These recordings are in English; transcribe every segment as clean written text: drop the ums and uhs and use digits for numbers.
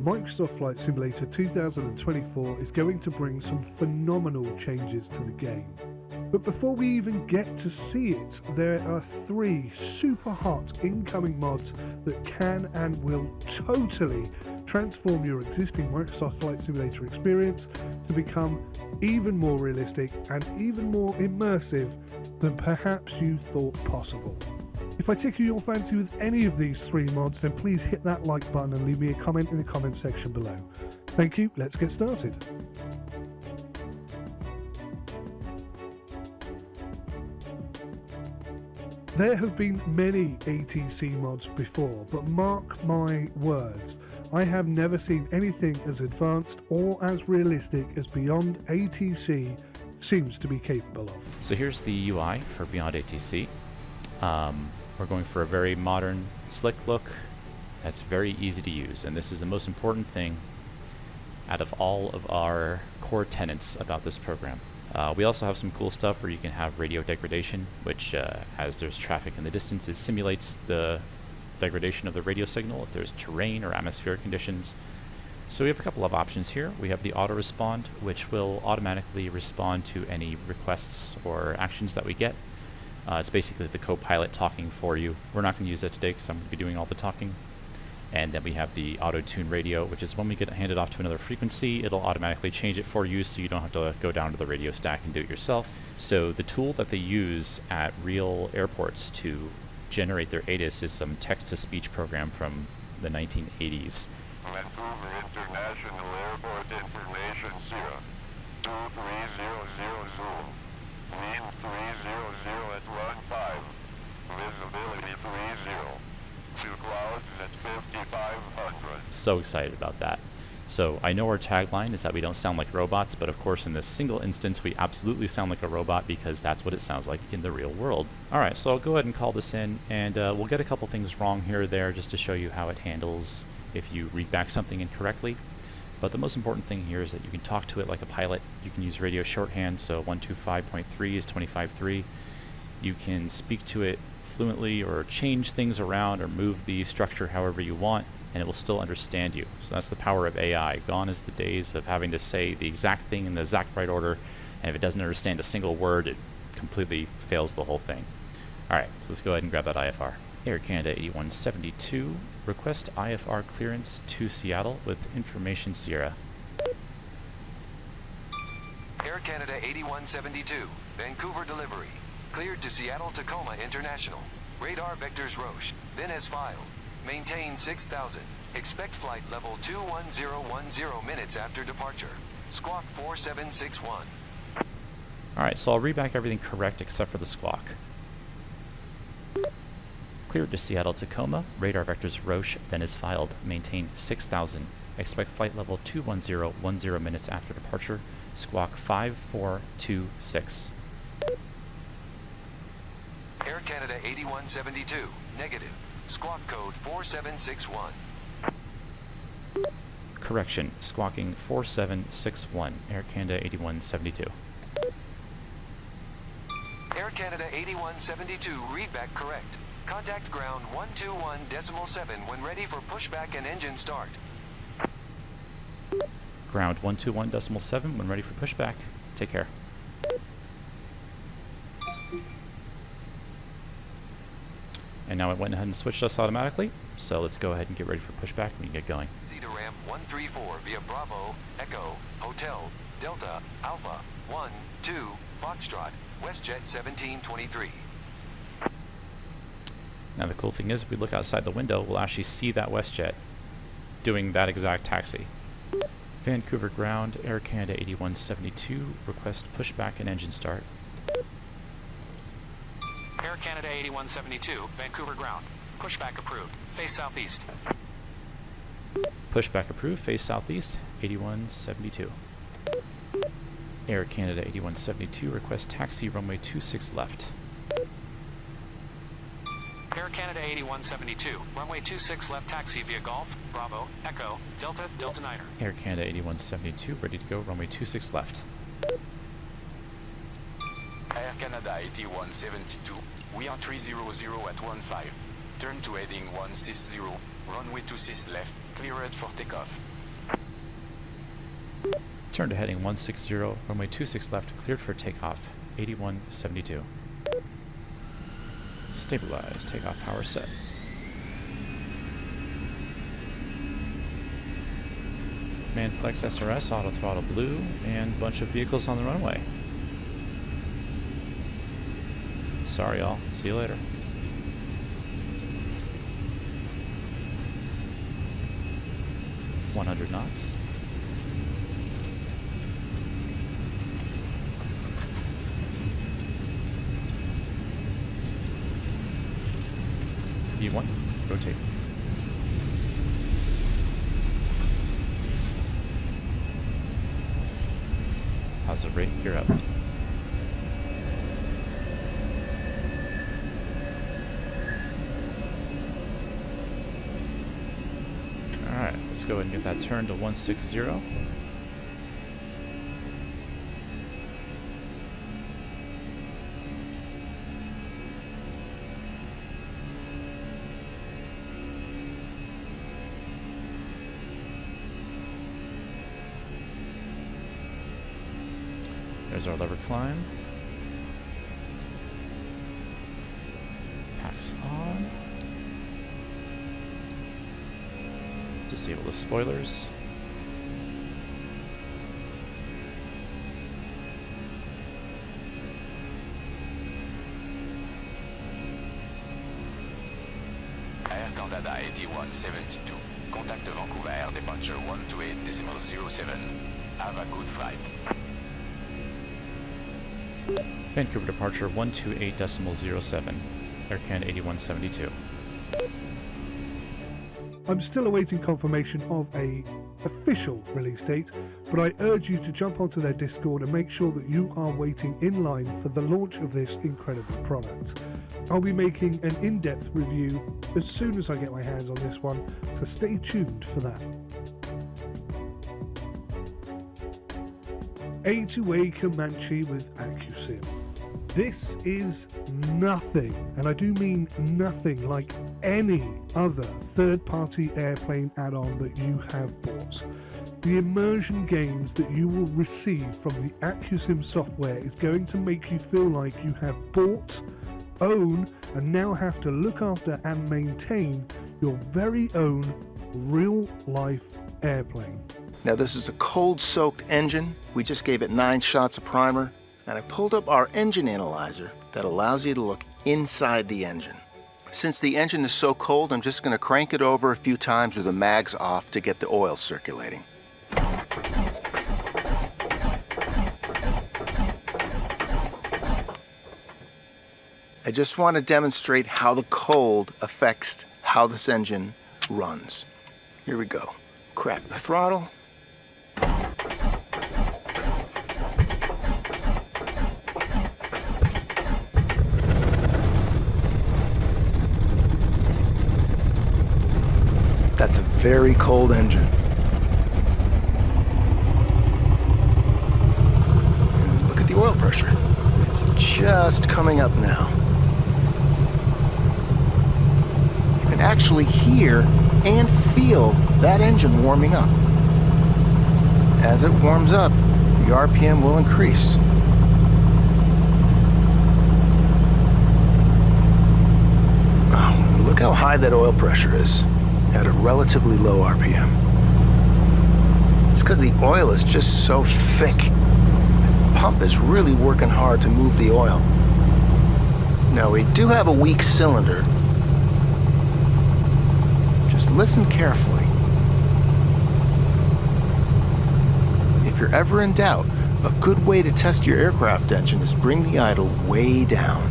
Microsoft Flight Simulator 2024 is going to bring some phenomenal changes to the game. But before we even get to see it, there are 3 super hot incoming mods that can and will totally transform your existing Microsoft Flight Simulator experience to become even more realistic and even more immersive than perhaps you thought possible. If I tickle your fancy with any of these 3 mods, then please hit that like button and leave me a comment in the comment section below. Thank you, let's get started. There have been many ATC mods before, but mark my words, I have never seen anything as advanced or as realistic as Beyond ATC seems to be capable of. So here's the UI for Beyond ATC. We're going for a very modern, slick look that's very easy to use, and this is the most important thing out of all of our core tenets about this program. We also have some cool stuff where you can have radio degradation, which as there's traffic in the distance, it simulates the degradation of the radio signal if there's terrain or atmospheric conditions. So we have a couple of options here. We have the auto respond, which will automatically respond to any requests or actions that we get. It's basically the co-pilot talking for you. We're not going to use that today because I'm going to be doing all the talking. And then we have the auto-tune radio, which is when we get handed off to another frequency, it'll automatically change it for you so you don't have to go down to the radio stack and do it yourself. So the tool that they use at real airports to generate their ATIS is some text-to-speech program from the 1980s. Vancouver International Airport Information 𝐶𝐂𝐳 23000, wind 300 at 15, visibility 30. Clouds at 5500. So excited about that. So I know our tagline is that we don't sound like robots, but of course in this single instance we absolutely sound like a robot because that's what it sounds like in the real world. Alright, so I'll go ahead and call this in, and we'll get a couple things wrong here or there just to show you how it handles if you read back something incorrectly. But the most important thing here is that you can talk to it like a pilot. You can use radio shorthand, so 125.3 is 25.3. You can speak to it fluently or change things around or move the structure however you want, and it will still understand you. So that's the power of AI. Gone is the days of having to say the exact thing in the exact right order, and if it doesn't understand a single word, it completely fails the whole thing. Alright, so let's go ahead and grab that IFR. Air Canada 8172, request IFR clearance to Seattle with information Sierra. Air Canada 8172, Vancouver delivery. Cleared to Seattle Tacoma International. Radar vectors Roche. Then as filed. Maintain 6000. Expect flight level 21010 minutes after departure. Squawk 4761. Alright, so I'll read back everything correct except for the squawk. Cleared to Seattle Tacoma. Radar vectors Roche. Then as filed. Maintain 6000. Expect flight level 21010 minutes after departure. Squawk 5426. Air Canada 8172, negative. Squawk code 4761. Correction, squawking 4761, Air Canada 8172. Air Canada 8172, readback correct. Contact ground 121.7 when ready for pushback and engine start. Ground 121.7 when ready for pushback. Take care. And now it went ahead and switched us automatically, so let's go ahead and get ready for pushback and we can get going. Zeta Ram 134 via Bravo, Echo, Hotel, Delta, Alpha, 1, 2, Foxtrot, WestJet 1723. Now the cool thing is, if we look outside the window, we'll actually see that WestJet doing that exact taxi. Vancouver ground, Air Canada 8172, request pushback and engine start. Air Canada 8172, Vancouver ground. Pushback approved. Face southeast. Pushback approved. Face southeast. 8172. Air Canada 8172, request taxi runway 26 left. Air Canada 8172, runway 26 left taxi via Golf, Bravo, Echo, Delta, Delta Niner. Air Canada 8172, ready to go, runway 26 left. Air Canada 8172, we are 300 at 15. Turn to heading 160, runway 26 left, cleared for takeoff. Turn to heading 160, runway 26 left, cleared for takeoff, 8172. Stabilize, takeoff power set. Command flex SRS, auto throttle blue, and bunch of vehicles on the runway. Sorry y'all, see you later. $100 knots. V1, rotate. Positive rate, gear up. Alright, let's go ahead and get that turn to 160. There's our lever climb. Packs on. Disable the spoilers. Air Canada 8172. Contact Vancouver Air departure 128.07. Have a good flight. Vancouver departure 128.07. Air Canada 8172. I'm still awaiting confirmation of a official release date, but I urge you to jump onto their Discord and make sure that you are waiting in line for the launch of this incredible product. I'll be making an in-depth review as soon as I get my hands on this one, so stay tuned for that. A2A Comanche with AccuSim. This is nothing, and I do mean nothing, like any other third-party airplane add-on that you have bought. The immersion games that you will receive from the AccuSim software is going to make you feel like you have bought, own, and now have to look after and maintain your very own real-life airplane. Now this is a cold-soaked engine. We just gave it 9 shots of primer, and I pulled up our engine analyzer that allows you to look inside the engine. Since the engine is so cold, I'm just going to crank it over a few times with the mags off to get the oil circulating. I just want to demonstrate how the cold affects how this engine runs. Here we go. Crack the throttle. That's a very cold engine. And look at the oil pressure. It's just coming up now. You can actually hear and feel that engine warming up. As it warms up, the RPM will increase. Oh, look how high that oil pressure is at a relatively low RPM. It's because the oil is just so thick. The pump is really working hard to move the oil. Now, we do have a weak cylinder. Just listen carefully. If you're ever in doubt, a good way to test your aircraft engine is bring the idle way down.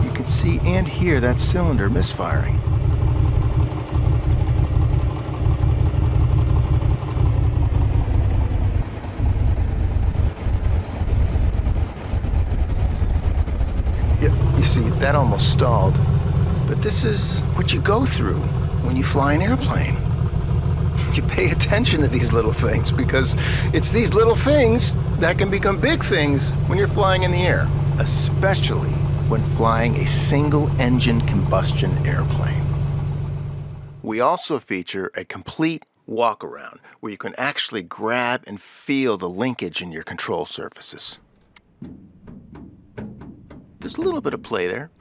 You can see and hear that cylinder misfiring. Yep, you see, that almost stalled. But this is what you go through when you fly an airplane. You pay attention to these little things because it's these little things that can become big things when you're flying in the air, especially when flying a single-engine combustion airplane. We also feature a complete walk around where you can actually grab and feel the linkage in your control surfaces. There's a little bit of play there.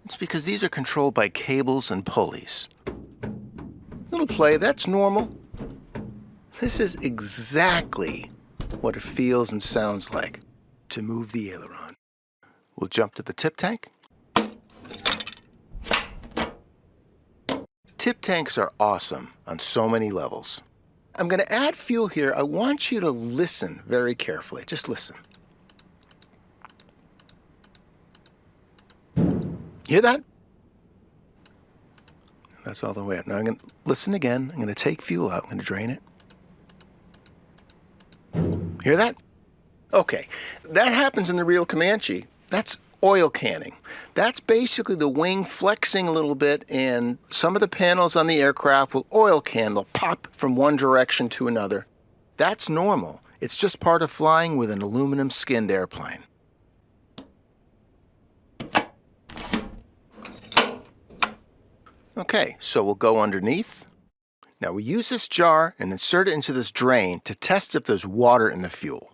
It's because these are controlled by cables and pulleys. Little play, that's normal. This is exactly what it feels and sounds like to move the aileron. We'll jump to the tip tank. Tip tanks are awesome on so many levels. I'm going to add fuel here. I want you to listen very carefully. Just listen. Hear that? That's all the way up. Now I'm going to listen again. I'm going to take fuel out. I'm going to drain it. Hear that? Okay, that happens in the real Comanche. That's oil canning. That's basically the wing flexing a little bit, and some of the panels on the aircraft will oil can. They'll pop from one direction to another. That's normal. It's just part of flying with an aluminum-skinned airplane. Okay, so we'll go underneath. Now we use this jar and insert it into this drain to test if there's water in the fuel.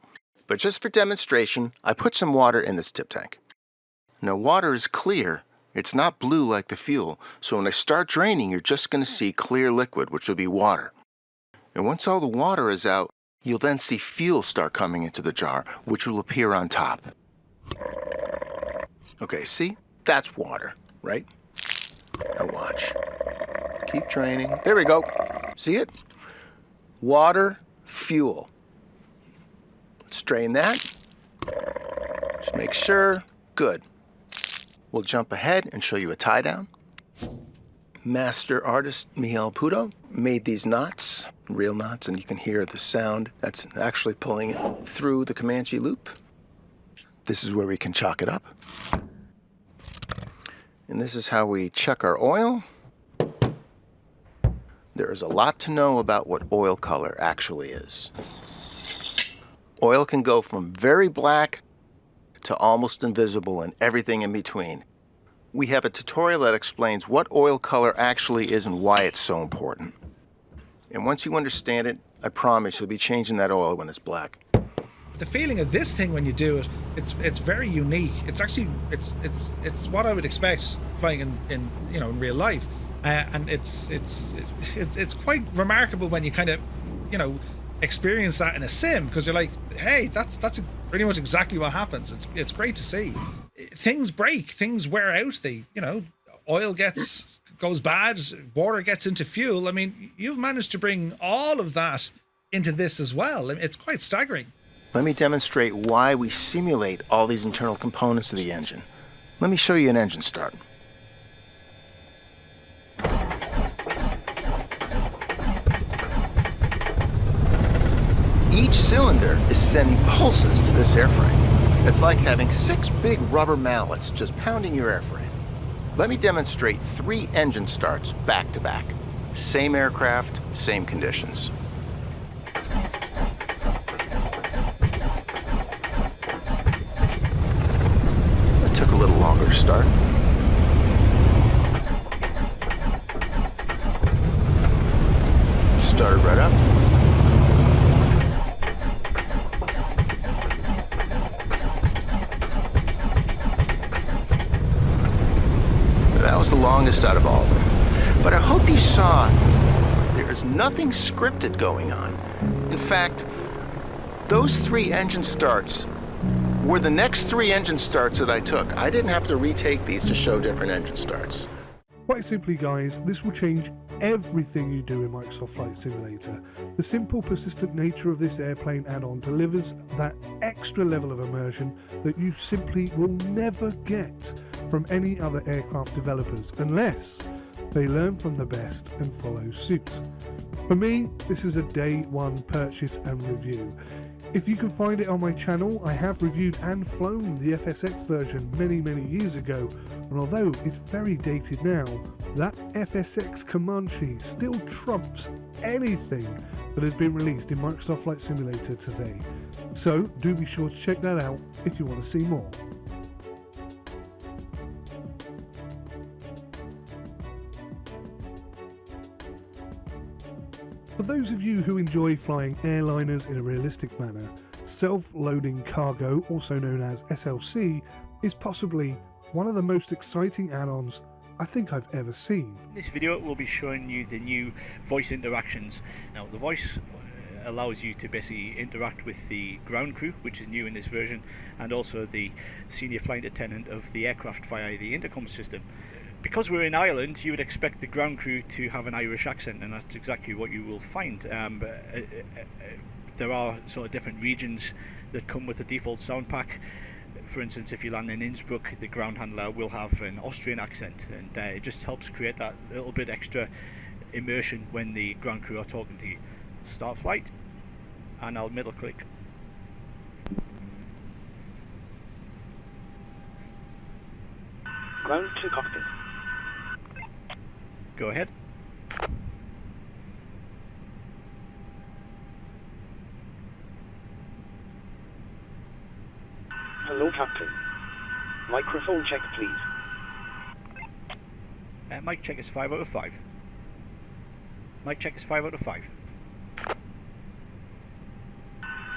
But just for demonstration, I put some water in this tip tank. Now water is clear. It's not blue like the fuel, so when I start draining, you're just going to see clear liquid, which will be water. And once all the water is out, you'll then see fuel start coming into the jar, which will appear on top. Okay, see? That's water, right? Now watch. Keep draining. There we go. See it? Water, fuel. Let's drain that. Just make sure. Good. We'll jump ahead and show you a tie down. Master artist 𝗦𝘂𝗯𝘀𝗶𝗯𝗲 made these knots, real knots, and you can hear the sound that's actually pulling it through the Comanche loop. This is where we can chalk it up. And this is how we check our oil. There is a lot to know about what oil color actually is. Oil can go from very black to almost invisible and everything in between. We have a tutorial that explains what oil color actually is and why it's so important. And once you understand it, I promise you'll be changing that oil when it's black. The feeling of this thing when you do it, it's very unique. It's actually it's what I would expect flying in real life, and it's quite remarkable when you kind of experience that in a sim, because you're like, hey, that's pretty much exactly what happens. It's great to see. Things break, things wear out. Oil goes bad, water gets into fuel. I mean, you've managed to bring all of that into this as well. I mean, it's quite staggering. Let me demonstrate why we simulate all these internal components of the engine. Let me show you an engine start. Each cylinder is sending pulses to this airframe. It's like having 6 big rubber mallets just pounding your airframe. Let me demonstrate 3 engine starts back to back. Same aircraft, same conditions. It took a little longer to start. Started right up. That was the longest out of all of them. But I hope you saw there is nothing scripted going on. In fact, those 3 engine starts were the next 3 engine starts that I took. I didn't have to retake these to show different engine starts. Quite simply, guys, this will change everything you do in Microsoft Flight Simulator. The simple, persistent nature of this airplane add-on delivers that extra level of immersion that you simply will never get from any other aircraft developers unless they learn from the best and follow suit. For me, this is a day one purchase and review. If you can find it on my channel, I have reviewed and flown the FSX version many years ago, and although it's very dated now, that FSX Comanche still trumps anything that has been released in Microsoft Flight Simulator today. So do be sure to check that out if you want to see more. For those of you who enjoy flying airliners in a realistic manner, self-loading cargo, also known as SLC, is possibly one of the most exciting add-ons I think I've ever seen. In this video we'll be showing you the new voice interactions. Now the voice allows you to basically interact with the ground crew, which is new in this version, and also the senior flight attendant of the aircraft via the intercom system. Because we're in Ireland, you would expect the ground crew to have an Irish accent, and that's exactly what you will find. There are sort of different regions that come with the default sound pack. For instance, if you land in Innsbruck, the ground handler will have an Austrian accent, and it just helps create that little bit extra immersion when the ground crew are talking to you. Start flight, and I'll middle click. Ground to cockpit. Go ahead. Hello, Captain. Microphone check, please. Mic check is 5 out of 5. Mic check is 5 out of 5.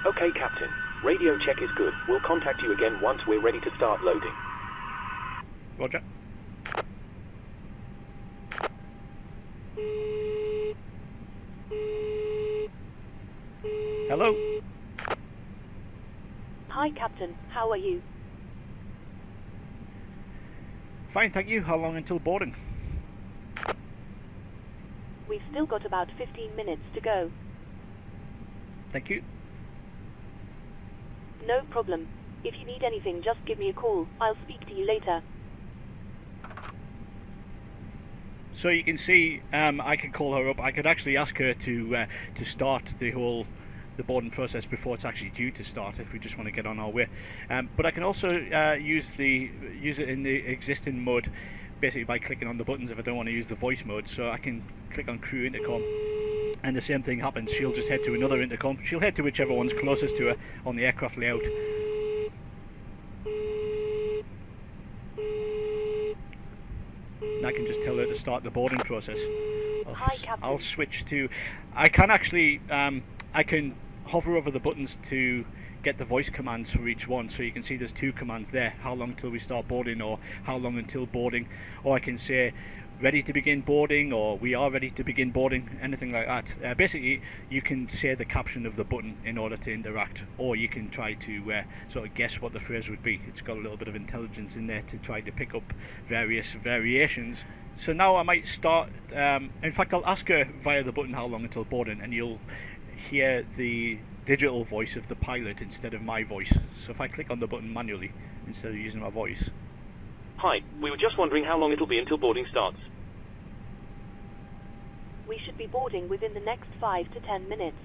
Okay, Captain. Radio check is good. We'll contact you again once we're ready to start loading. Roger. Hello. Hi, Captain. How are you? Fine, thank you. How long until boarding? We've still got about 15 minutes to go. Thank you. No problem. If you need anything, just give me a call. I'll speak to you later. So you can see, I can call her up. I could actually ask her to start the boarding process before it's actually due to start, if we just want to get on our way. But I can also use it in the existing mode, basically by clicking on the buttons if I don't want to use the voice mode. So I can click on crew intercom, and the same thing happens. She'll just head to another intercom. She'll head to whichever one's closest to her on the aircraft layout. And I can just tell her to start the boarding process. Hi, Captain. I'll switch to... I can actually... I can hover over the buttons to get the voice commands for each one. So you can see there's two commands there. How long till we start boarding, or how long until boarding. Or I can say, ready to begin boarding, or we are ready to begin boarding, anything like that. Basically, you can say the caption of the button in order to interact, or you can try to sort of guess what the phrase would be. It's got a little bit of intelligence in there to try to pick up various variations. So now I might start, in fact I'll ask her via the button how long until boarding, and you'll hear the digital voice of the pilot instead of my voice. So if I click on the button manually instead of using my voice. Hi, we were just wondering how long it'll be until boarding starts. We should be boarding within the next 5 to 10 minutes.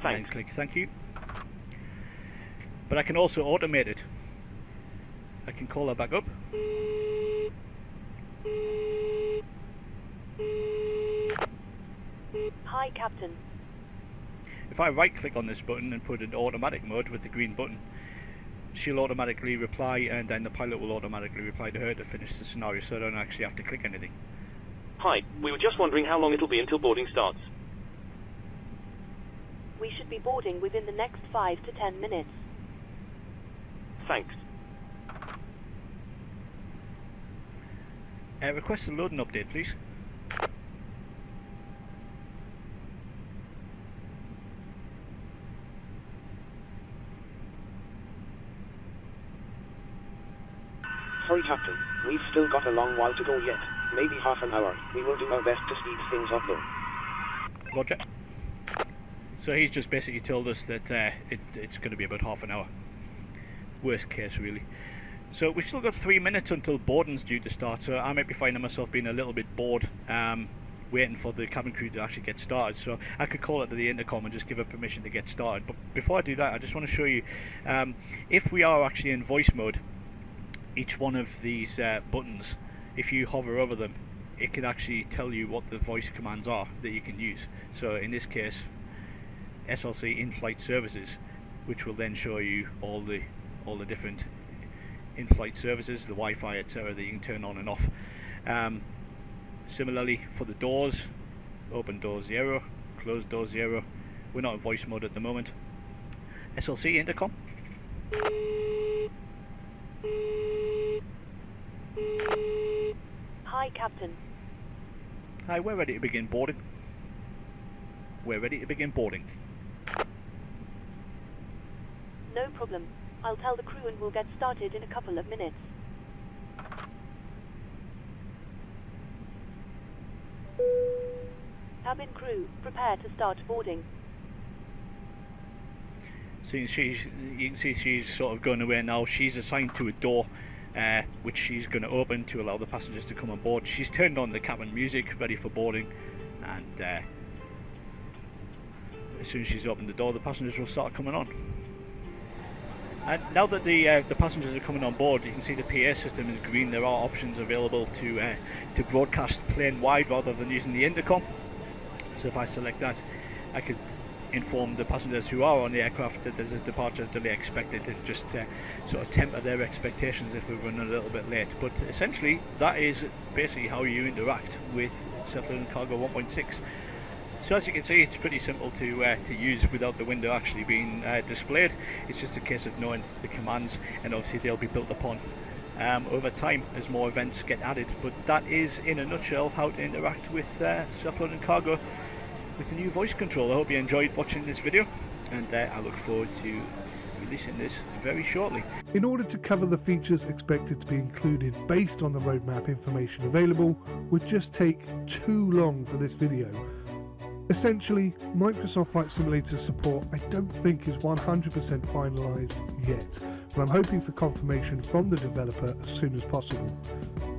Thanks. And click thank you. But I can also automate it. I can call her back up. Hi, Captain. If I right click on this button and put it in automatic mode with the green button, she'll automatically reply, and then the pilot will automatically reply to her to finish the scenario, so I don't actually have to click anything. Hi, we were just wondering how long it'll be until boarding starts. We should be boarding within the next 5 to 10 minutes. Thanks. Request a loading update, please. Sorry, Captain. We've still got a long while to go yet. Maybe half an hour. We will do our best to speed things up though. Roger. So he's just basically told us that it's going to be about half an hour. Worst case, really. So we've still got 3 minutes until boarding's due to start, so I might be finding myself being a little bit bored waiting for the cabin crew to actually get started. So I could call it to the intercom and just give her permission to get started. But before I do that, I just want to show you, if we are actually in voice mode, each one of these buttons, if you hover over them, it can actually tell you what the voice commands are that you can use. So in this case, SLC in-flight services, which will then show you all the different in-flight services, the Wi-Fi, etc., that you can turn on and off. Similarly for the doors, open door 0, close door 0. We're not in voice mode at the moment. SLC intercom. Hi, Captain. Hi, we're ready to begin boarding. We're ready to begin boarding. No problem. I'll tell the crew and we'll get started in a couple of minutes. Cabin crew, prepare to start boarding. So you can see she's sort of going away now. She's assigned to a door which she's going to open to allow the passengers to come on board. She's turned on the cabin music, ready for boarding, and as soon as she's opened the door, the passengers will start coming on. And now that the passengers are coming on board, you can see the PA system is green. There are options available to broadcast plane wide rather than using the intercom. So if I select that, I could inform the passengers who are on the aircraft that there's a departure delay expected, and just sort of temper their expectations if we're running a little bit late. But essentially, that is basically how you interact with Self-Loading Cargo 1.6. So as you can see, it's pretty simple to use without the window actually being displayed. It's just a case of knowing the commands, and obviously they'll be built upon over time as more events get added. But that is, in a nutshell, how to interact with Self-Loading Cargo with the new voice control. I hope you enjoyed watching this video, and I look forward to releasing this very shortly. In order to cover the features expected to be included based on the roadmap information available would just take too long for this video. Essentially, Microsoft Flight Simulator support I don't think is 100% finalised yet, but I'm hoping for confirmation from the developer as soon as possible.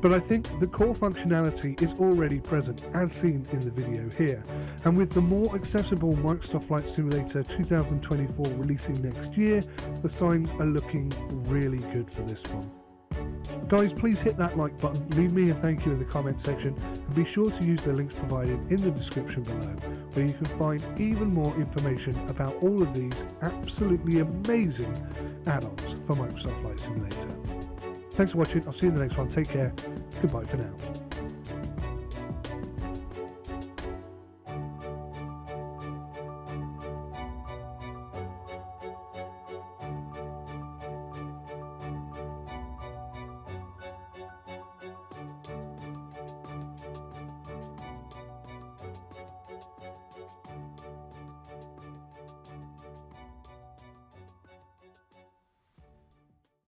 But I think the core functionality is already present, as seen in the video here, and with the more accessible Microsoft Flight Simulator 2024 releasing next year, the signs are looking really good for this one. Guys, please hit that like button, leave me a thank you in the comment section, and be sure to use the links provided in the description below, where you can find even more information about all of these absolutely amazing add-ons for Microsoft Flight Simulator. Thanks for watching, I'll see you in the next one, take care, goodbye for now.